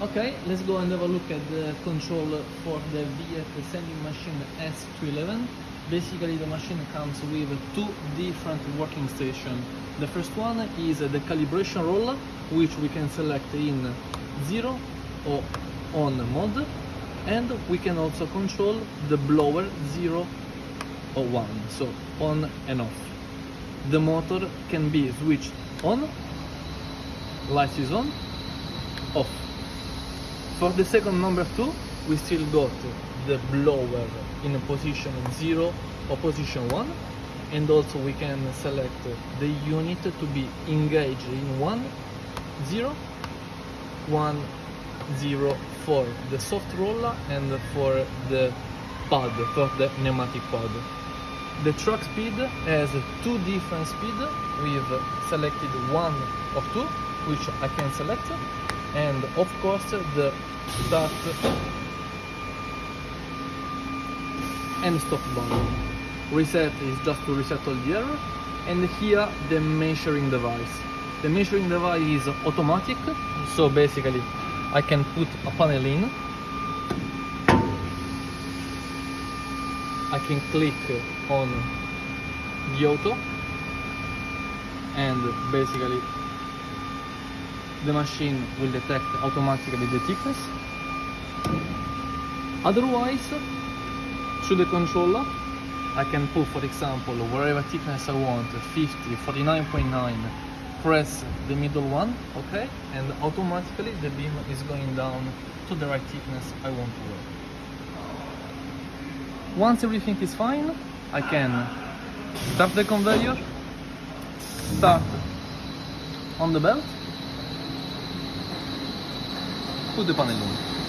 Okay, let's go and have a look at the control for the Viet sanding machine S211. Basically the machine comes with two different working stations. The first one is the calibration roller, which we can select in 0 or on mode, and we can also control the blower 0 or 1, so on and off. The motor can be switched on, light is on, off. For the second number 2, we still got the blower in position 0 or position 1, and also we can select the unit to be engaged in 1, 0, 1, 0 for the soft roller and for the pad, for the pneumatic pad. The truck speed has two different speeds. We've selected 1 or 2, which I can select, and of course the start and stop button. Reset is just to reset all the error, and here the measuring device. The measuring device is automatic, so basically I can put a panel in, I can click on the auto, and basically the machine will detect automatically the thickness. Otherwise, through the controller, I can put, for example, whatever thickness I want, 50, 49.9, press the middle one, okay, and automatically the beam is going down to the right thickness I want to work. Once everything is fine, I can start the conveyor, start on the belt, put the panel in.